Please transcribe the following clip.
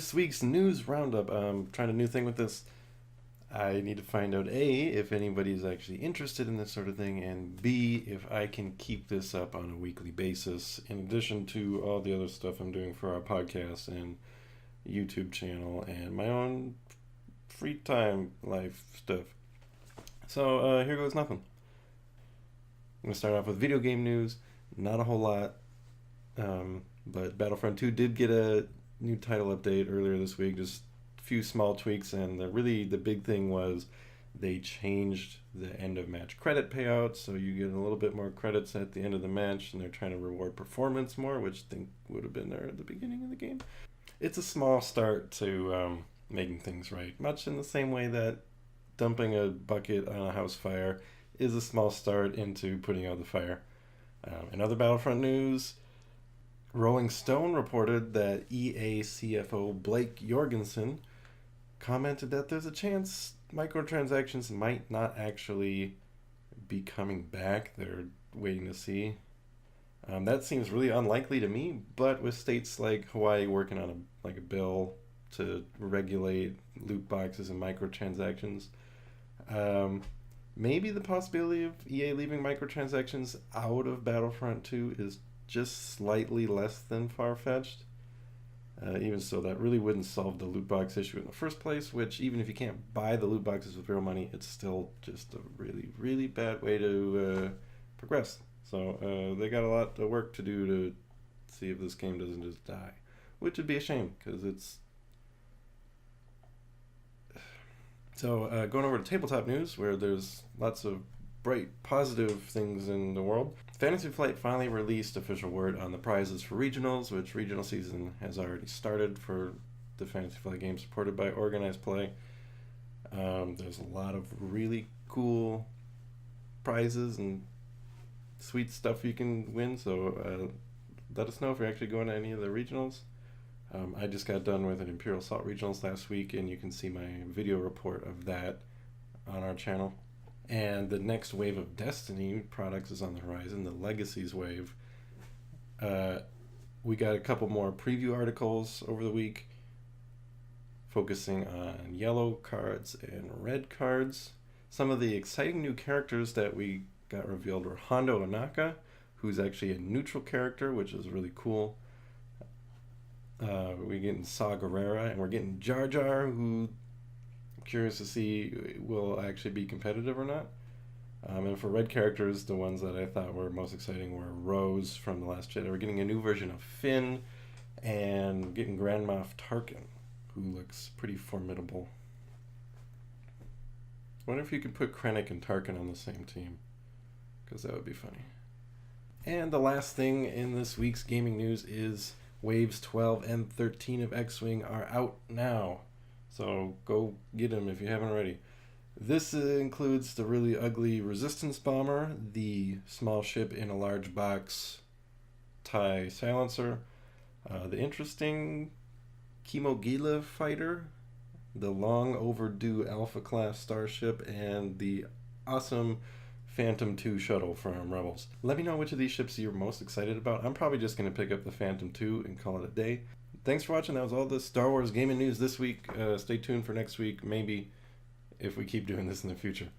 This week's news roundup. I'm trying a new thing with this. I need to find out A, if anybody's actually interested in this sort of thing, and B, if I can keep this up on a weekly basis, in addition to all the other stuff I'm doing for our podcast and YouTube channel and my own free time life stuff. So here goes nothing. I'm going to start off with video game news. Not a whole lot, but Battlefront 2 did get a new title update earlier this week, just a few small tweaks, and the big thing was they changed the end of match credit payouts, so you get a little bit more credits at the end of the match, and they're trying to reward performance more, which I think would have been there at the beginning of the game. It's a small start to making things right, much in the same way that dumping a bucket on a house fire is a small start into putting out the fire. In other Battlefront news, Rolling Stone reported that EA CFO Blake Jorgensen commented that there's a chance microtransactions might not actually be coming back. They're waiting to see. That seems really unlikely to me, but with states like Hawaii working on a bill to regulate loot boxes and microtransactions, maybe the possibility of EA leaving microtransactions out of Battlefront 2 is just slightly less than far-fetched. Even so, that really wouldn't solve the loot box issue in the first place, which even if you can't buy the loot boxes with real money, it's still just a really, really bad way to progress. So they got a lot of work to do to see if this game doesn't just die, which would be a shame, because it's... So going over to Tabletop news, where there's lots of bright, positive things in the world. Fantasy Flight finally released official word on the prizes for regionals, which regional season has already started for the Fantasy Flight game supported by Organized Play. There's a lot of really cool prizes and sweet stuff you can win, so let us know if you're actually going to any of the regionals. I just got done with an Imperial Assault Regionals last week, and you can see my video report of that on our channel. And the next wave of Destiny products is on the horizon, the Legacies wave. We got a couple more preview articles over the week focusing on yellow cards and red cards. Some of the exciting new characters that we got revealed were Hondo Anaka, who's actually a neutral character, which is really cool. We're getting Saw Gerrera, and we're getting Jar Jar, who I'm curious to see will actually be competitive or not. And for red characters, the ones that I thought were most exciting were Rose from The Last Jedi. We're getting a new version of Finn, and getting Grand Moff Tarkin, who looks pretty formidable. I wonder if you could put Krennic and Tarkin on the same team, because that would be funny. And the last thing in this week's gaming news is Waves 12 and 13 of X-Wing are out now, so go get them if you haven't already. This includes the really ugly Resistance Bomber, the small ship in a large box TIE silencer, the interesting Kimogila fighter, the long overdue Alpha class starship, and the awesome Phantom 2 shuttle from Rebels. Let me know which of these ships you're most excited about. I'm probably just going to pick up the Phantom 2 and call it a day. Thanks for watching. That was all the Star Wars gaming news this week. Stay tuned for next week, maybe, if we keep doing this in the future.